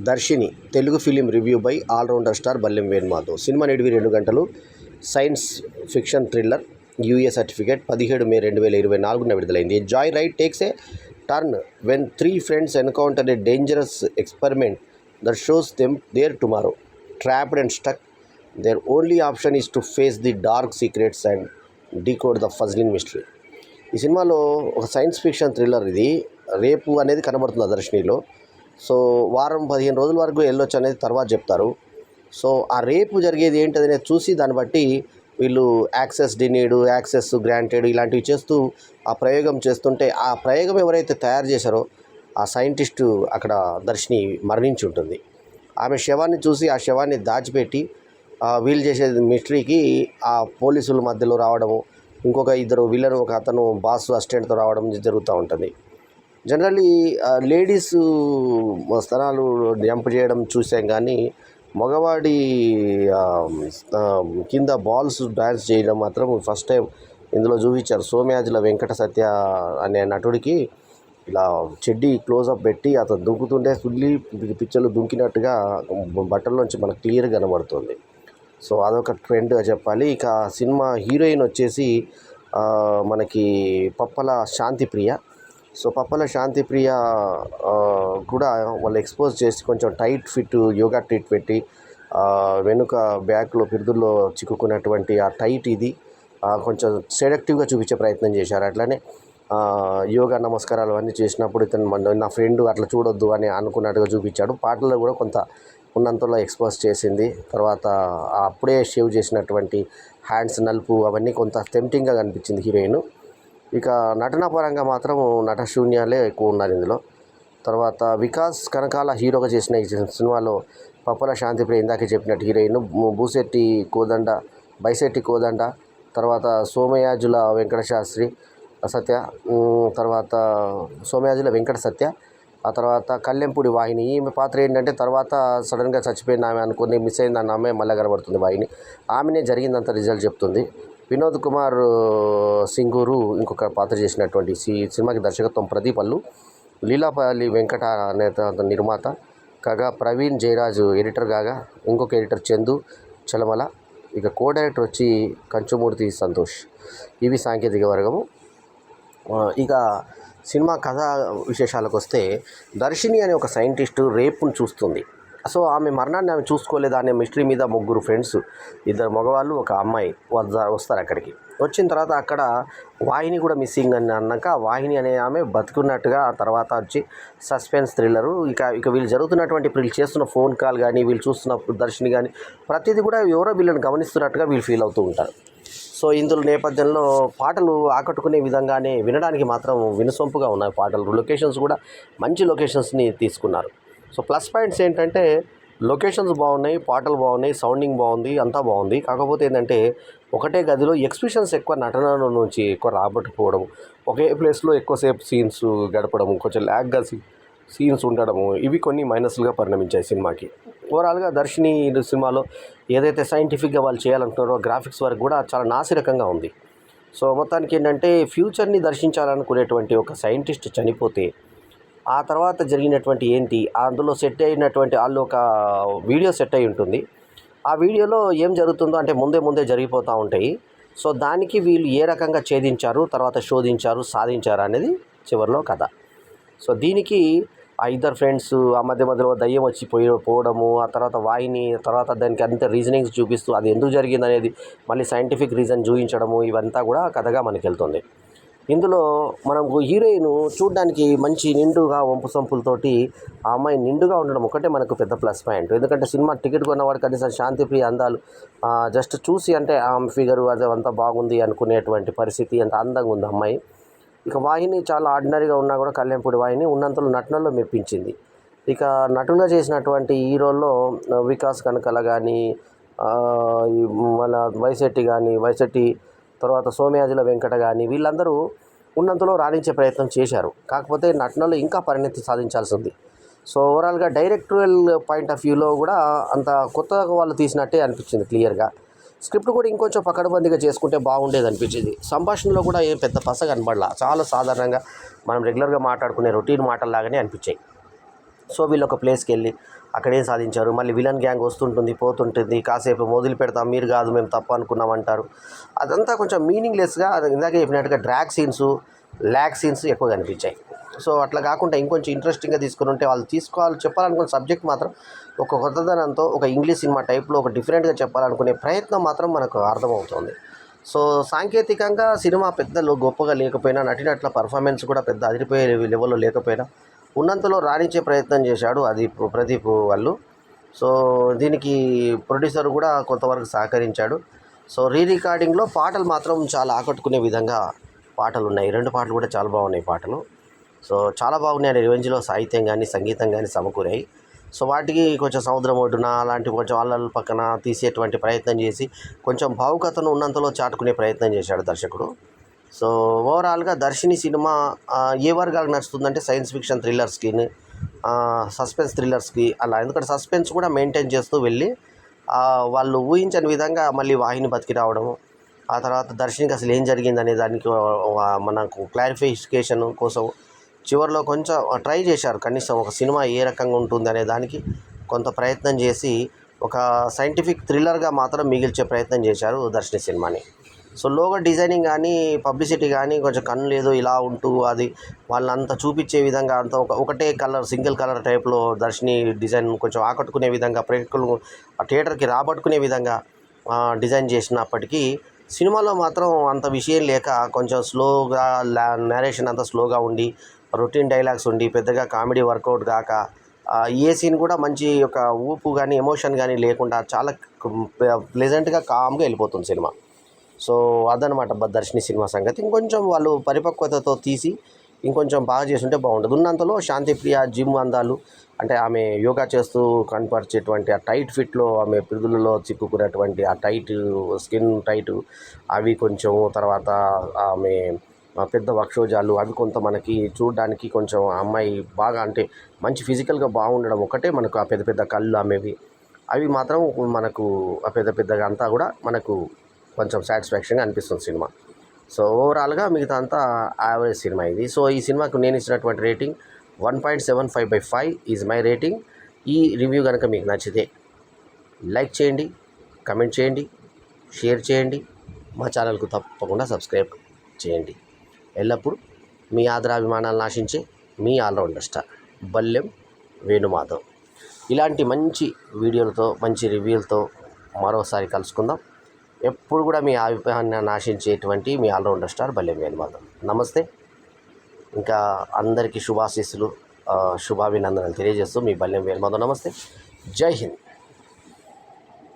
Darshini Telugu film review by allrounder star Ballem Venumadhav. సినిమా నిడివి 2 గంటలు. Science fiction thriller. UA certificate. 17 May 2024 విడుదలైంది. A joy ride takes a turn when 3 friends encounter a dangerous experiment that shows them their tomorrow. Trapped and stuck, their only option is to face the dark secrets and decode the puzzling mystery. ఈ సినిమాలో ఒక science fiction thriller. ఇది రేపు అనేది కనబడుతుంది దర్శినిలో. So వారం 15 రోజుల వరకు వెళ్ళొచ్చు అనేది తర్వాత చెప్తారు. సో ఆ రేపు జరిగేది ఏంటనేది చూసి దాన్ని బట్టి వీళ్ళు యాక్సెస్ డినీడ్, యాక్సెస్ గ్రాంటెడ్ ఇలాంటివి చేస్తూ ఆ ప్రయోగం చేస్తుంటే, ఆ ప్రయోగం ఎవరైతే తయారు చేశారో ఆ సైంటిస్టు అక్కడ దర్శిని మరణించి ఉంటుంది. ఆమె శవాన్ని చూసి ఆ శవాన్ని దాచిపెట్టి వీళ్ళు చేసే మిస్టరీకి ఆ పోలీసుల మధ్యలో రావడము, ఇంకొక ఇద్దరు విలన్, ఒక అతను బాస్ అసిస్టెంట్తో రావడం జరుగుతూ ఉంటుంది. జనరల్లీ లేడీస్ స్తనాలు జంప్ చేయడం చూసాం, కానీ మగవాడి కింద బాల్స్ డ్యాన్స్ చేయడం మాత్రం ఫస్ట్ టైం ఇందులో చూపించారు. సోమయాజుల వెంకట సత్య అనే నటుడికి ఇలా చెడ్డీ క్లోజప్ పెట్టి అతను దుంకుతుంటే ఫుల్లీ పిక్చర్లు దుంకినట్టుగా బట్టల్లోంచి మనకు క్లియర్గా కనబడుతుంది. సో అదొక ట్రెండ్గా చెప్పాలి. ఇక సినిమా హీరోయిన్ వచ్చేసి మనకి పప్పల శాంతిప్రియ. సో పప్పల శాంతిప్రియ కూడా వాళ్ళు ఎక్స్పోజ్ చేసి కొంచెం టైట్ ఫిట్ యోగా ట్రీట్ పెట్టి వెనుక బ్యాక్లో పిరుదుల్లో చిక్కుకున్నటువంటి ఆ టైట్ ఇది కొంచెం సెడక్టివ్గా చూపించే ప్రయత్నం చేశారు. అట్లనే యోగా నమస్కారాలు అన్నీ చేసినప్పుడు ఇతను నా ఫ్రెండ్ అట్లా చూడొద్దు అని అనుకున్నట్టుగా చూపించాడు. పాటల్లో కూడా కొంత ఉన్నంతలో ఎక్స్పోజ్ చేసింది. తర్వాత అప్పుడే షేవ్ చేసినటువంటి హ్యాండ్స్ నలుపు అవన్నీ కొంత టెంప్టింగ్గా కనిపించింది హీరోయిన్. ఇక నటన పరంగా మాత్రం నటశూన్యాలే ఎక్కువ ఉన్నారు ఇందులో. తర్వాత వికాస్ కనకాల హీరోగా చేసిన ఈ సినిమాలో పప్పల శాంతిప్రియ ఇందాకే చెప్పినట్టు హీరోయిన్, బైశెట్టి కోదండ, తర్వాత సోమయాజుల వెంకట శాస్త్రి సత్య, తర్వాత సోమయాజుల వెంకట సత్య, ఆ తర్వాత కల్లెంపూడి వాహిని. ఈమె పాత్ర ఏంటంటే తర్వాత సడన్గా చచ్చిపోయింది ఆమె అనుకుని మిస్ అయిందన్న ఆమె మళ్ళీ కనబడుతుంది వాహిని. ఆమెనే జరిగిందంత రిజల్ట్ చెప్తుంది. వినోద్ కుమార్ సింగూరు ఇంకొక పాత్ర చేసినటువంటి సినిమాకి దర్శకత్వం ప్రదీప్ అల్లు, లీలాపల్లి వెంకట అనే నిర్మాత కాగా, ప్రవీణ్ జయరాజు ఎడిటర్ కాగా, ఇంకొక ఎడిటర్ చందు చలమల, ఇక కో డైరెక్టర్ వచ్చి కంచుమూర్తి సంతోష్. ఇవి సాంకేతిక వర్గము. ఇక సినిమా కథ విశేషాలకు వస్తే, దర్శిని అనే ఒక సైంటిస్టు రేపును చూస్తుంది. సో ఆమె మరణాన్ని ఆమె చూసుకోలేదు అనే మిస్టరీ మీద 3 ఫ్రెండ్స్, 2 మగవాళ్ళు, ఒక అమ్మాయి వస్తారు. అక్కడికి వచ్చిన తర్వాత అక్కడ వాహిని కూడా మిస్సింగ్ అని అన్నాక, వాహిని అనే ఆమె బతుకున్నట్టుగా ఆ తర్వాత వచ్చి సస్పెన్స్ థ్రిల్లరు. ఇక వీళ్ళు జరుగుతున్నటువంటి వీళ్ళు చేస్తున్న ఫోన్ కాల్ కానీ, వీళ్ళు చూస్తున్న దర్శిని కానీ ప్రతిదీ కూడా ఎవరో వీళ్ళని గమనిస్తున్నట్టుగా వీళ్ళు ఫీల్ అవుతూ ఉంటారు. సో ఇందులో నేపథ్యంలో పాటలు ఆకట్టుకునే విధంగానే వినడానికి మాత్రం వినసొంపుగా ఉన్నాయి పాటలు. లొకేషన్స్ కూడా మంచి లొకేషన్స్ని తీసుకున్నారు. సో ప్లస్ పాయింట్స్ ఏంటంటే లొకేషన్స్ బాగున్నాయి, పాటలు బాగున్నాయి, సౌండింగ్ బాగుంది, అంతా బాగుంది. కాకపోతే ఏంటంటే ఒకటే గదిలో ఎక్స్ప్రెషన్స్ ఎక్కువ, నటన నుంచి ఎక్కువ రాబట్టుకోవడం, ఒకే ప్లేస్లో ఎక్కువసేపు సీన్స్ గడపడము, కొంచెం ల్యాగ్గా సీన్స్ ఉండడము, ఇవి కొన్ని మైనస్లుగా పరిణమించాయి సినిమాకి. ఓవరాల్గా దర్శిని సినిమాలో ఏదైతే సైంటిఫిక్గా వాళ్ళు చేయాలనుకున్నారో గ్రాఫిక్స్ వరకు కూడా చాలా నాసిరకంగా ఉంది. సో మొత్తానికి ఏంటంటే ఫ్యూచర్ని దర్శించాలనుకునేటువంటి ఒక సైంటిస్ట్ చనిపోతే ఆ తర్వాత జరిగినటువంటి అందులో సెట్ అయినటువంటి వాళ్ళు ఒక వీడియో సెట్ అయి ఉంటుంది. ఆ వీడియోలో ఏం జరుగుతుందో అంటే ముందే జరిగిపోతూ ఉంటాయి. సో దానికి వీళ్ళు ఏ రకంగా ఛేదించారు, తర్వాత శోధించారు, సాధించారు అనేది చివరిలో కథ. సో దీనికి ఆ 2 ఫ్రెండ్స్ ఆ మధ్యలో దయ్యం వచ్చి పోవడము, ఆ తర్వాత వాహిని, తర్వాత దానికి అంత రీజనింగ్స్ చూపిస్తూ అది ఎందుకు జరిగింది అనేది మళ్ళీ సైంటిఫిక్ రీజన్ చూపించడము, ఇవంతా కూడా కథగా మనకి వెళ్తుంది. ఇందులో మనకు హీరోయిన్ చూడడానికి మంచి నిండుగా వంపు సంపులతోటి ఆ అమ్మాయి నిండుగా ఉండడం ఒకటే మనకు పెద్ద ప్లస్ పాయింట్. ఎందుకంటే సినిమా టికెట్ కొన్నవాడు కనీసం శాంతిప్రియ అందాలు జస్ట్ చూసి అంటే ఆమె ఫిగరు అదంతా బాగుంది అనుకునేటువంటి పరిస్థితి, అంత అందంగా ఉంది అమ్మాయి. ఇక వాహిని చాలా ఆర్డినరీగా ఉన్నా కూడా కల్లెంపూడి వాహిని ఉన్నంతలో నటనలో మెప్పించింది. ఇక నటులుగా చేసినటువంటి హీరోల్లో వికాస్ కనకాల కానీ, మన బైశెట్టి, తర్వాత సోమయాజుల వెంకట కానీ వీళ్ళందరూ ఉన్నంతలో రాణించే ప్రయత్నం చేశారు. కాకపోతే నటనలో ఇంకా పరిణతి సాధించాల్సి ఉంది. సో ఓవరాల్గా డైరెక్టరల్ పాయింట్ ఆఫ్ వ్యూలో కూడా అంత కొత్తగా వాళ్ళు తీసినట్టే అనిపించింది క్లియర్గా. స్క్రిప్ట్ కూడా ఇంకొంచెం పకడ్బందీగా చేసుకుంటే బాగుండేది అనిపించింది. సంభాషణలో కూడా ఏం పెద్ద పస కనబడలా, చాలా సాధారణంగా మనం రెగ్యులర్గా మాట్లాడుకునే రొటీన్ మాటల్లాగానే అనిపించాయి. సో వీళ్ళు ఒక ప్లేస్కి వెళ్ళి అక్కడ ఏం సాధించారు, మళ్ళీ విలన్ గ్యాంగ్ వస్తుంటుంది పోతుంటుంది, కాసేపు మొదలు పెడతాం మీరు కాదు మేము తప్పు అనుకున్నాం అంటారు. అదంతా కొంచెం మీనింగ్లెస్గా, అది ఇందాక చెప్పినట్టుగా డ్రాగ్ సీన్స్, ల్యాగ్ సీన్స్ ఎక్కువగా అనిపించాయి. సో అట్లా కాకుండా ఇంకొంచెం ఇంట్రెస్టింగ్గా తీసుకుని ఉంటే వాళ్ళు చెప్పాలనుకున్న సబ్జెక్ట్ మాత్రం ఒక కొత్తదనంతో ఒక ఇంగ్లీష్ సినిమా టైప్లో ఒక డిఫరెంట్గా చెప్పాలనుకునే ప్రయత్నం మాత్రం మనకు అర్థమవుతుంది. సో సాంకేతికంగా సినిమా పెద్ద గొప్పగా లేకపోయినా, నటినట్ల పర్ఫార్మెన్స్ కూడా పెద్ద అదిరిపోయే లెవెల్లో లేకపోయినా ఉన్నంతలో రాణించే ప్రయత్నం చేశాడు అది ప్రదీప్ వాళ్ళు. సో దీనికి ప్రొడ్యూసర్ కూడా కొంతవరకు సహకరించాడు. సో రికార్డింగ్లో పాటలు మాత్రం చాలా ఆకట్టుకునే విధంగా పాటలు ఉన్నాయి. 2 పాటలు కూడా చాలా బాగున్నాయి పాటలు. సో చాలా బాగున్నాయి. రివెంజ్లో సాహిత్యం కానీ సంగీతం కానీ సమకూరాయి. సో వాటికి కొంచెం సముద్రం ఒడ్డున అలాంటి కొంచెం అల్లల పక్కన తీసేటువంటి ప్రయత్నం చేసి కొంచెం భావుకతను ఉన్నంతలో చాటుకునే ప్రయత్నం చేశాడు దర్శకుడు. సో ఓవరాల్గా దర్శిని సినిమా ఏ వర్గాలకు నచ్చుతుందంటే సైన్స్ ఫిక్షన్ థ్రిల్లర్స్కి, సస్పెన్స్ థ్రిల్లర్స్కి అలా. ఎందుకంటే సస్పెన్స్ కూడా మెయింటైన్ చేస్తూ వెళ్ళి వాళ్ళు ఊహించని విధంగా మళ్ళీ వాహిని బతికి రావడము, ఆ తర్వాత దర్శనికి అసలు ఏం జరిగిందనే దానికి మనకు క్లారిఫికేషన్ కోసం చివరిలో కొంచెం ట్రై చేశారు. కనీసం ఒక సినిమా ఏ రకంగా ఉంటుంది అనే దానికి కొంత ప్రయత్నం చేసి ఒక సైంటిఫిక్ థ్రిల్లర్గా మాత్రం మిగిల్చే ప్రయత్నం చేశారు దర్శని సినిమాని. సో లోగో డిజైనింగ్ కానీ పబ్లిసిటీ కానీ కొంచెం కన్ను లేదు ఇలా ఉంటూ అది వాళ్ళంతా చూపించే విధంగా అంత ఒకటే కలర్ సింగిల్ కలర్ టైప్లో దర్శిని డిజైన్ కొంచెం ఆకట్టుకునే విధంగా ప్రేక్షకులు థియేటర్కి రాబట్టుకునే విధంగా డిజైన్ చేసినప్పటికీ సినిమాలో మాత్రం అంత విషయం లేక కొంచెం స్లోగా నేరేషన్ అంతా స్లోగా ఉండి రొటీన్ డైలాగ్స్ ఉండి పెద్దగా కామెడీ వర్కౌట్ కాక ఏ సీన్ కూడా మంచి ఒక ఊపు కానీ ఎమోషన్ కానీ లేకుండా చాలా ప్లెజెంట్గా కామ్గా వెళ్ళిపోతుంది సినిమా. సో అదనమాట దర్శిని సినిమా సంగతి. ఇంకొంచెం వాళ్ళు పరిపక్వతతో తీసి ఇంకొంచెం బాగా చేస్తుంటే బాగుంటుంది. ఉన్నంతలో శాంతిప్రియ జిమ్ అందాలు అంటే ఆమె యోగా చేస్తూ కనపరిచేటువంటి ఆ టైట్ ఫిట్లో ఆమె పిడుదలలో చిక్కుకునేటువంటి ఆ టైట్ స్కిన్ టైట్ అవి కొంచెం, తర్వాత ఆమె పెద్ద వక్షోజాలు అవి కొంత మనకి చూడడానికి కొంచెం అమ్మాయి బాగా అంటే మంచి ఫిజికల్గా బాగుండడం ఒకటే మనకు ఆ పెద్ద పెద్ద కళ్ళు ఆమెవి అవి మాత్రం మనకు ఆ పెద్ద పెద్దగా అంతా కూడా మనకు కొంచెం సాటిస్ఫాక్షన్గా అనిపిస్తుంది సినిమా. సో ఓవరాల్గా మిగతా అంతా యావరేజ్ సినిమా ఇది. సో ఈ సినిమాకు నేను ఇచ్చినటువంటి రేటింగ్ 1.75/5 ఈజ్ మై రేటింగ్. ఈ రివ్యూ కనుక మీకు నచ్చితే లైక్ చేయండి, కమెంట్ చేయండి, షేర్ చేయండి, మా ఛానల్కు తప్పకుండా సబ్స్క్రైబ్ చేయండి. ఎల్లప్పుడూ మీ ఆదరాభిమానాలను ఆశించే మీ ఆల్రౌండర్ స్టార్ బల్లెం వేణుమాధవ్. ఇలాంటి మంచి వీడియోలతో మంచి రివ్యూలతో మరోసారి కలుసుకుందాం. ఎప్పుడు కూడా మీ అభిప్రాయాన్ని ఆశించేటువంటి మీ ఆల్రౌండర్ స్టార్ బల్లెం వేణుమాధవ్. నమస్తే. ఇంకా అందరికీ శుభాశీస్సులు, శుభాభినందనలు తెలియజేస్తూ మీ బల్లెం వేణుమాధవ్. నమస్తే. జై హింద్.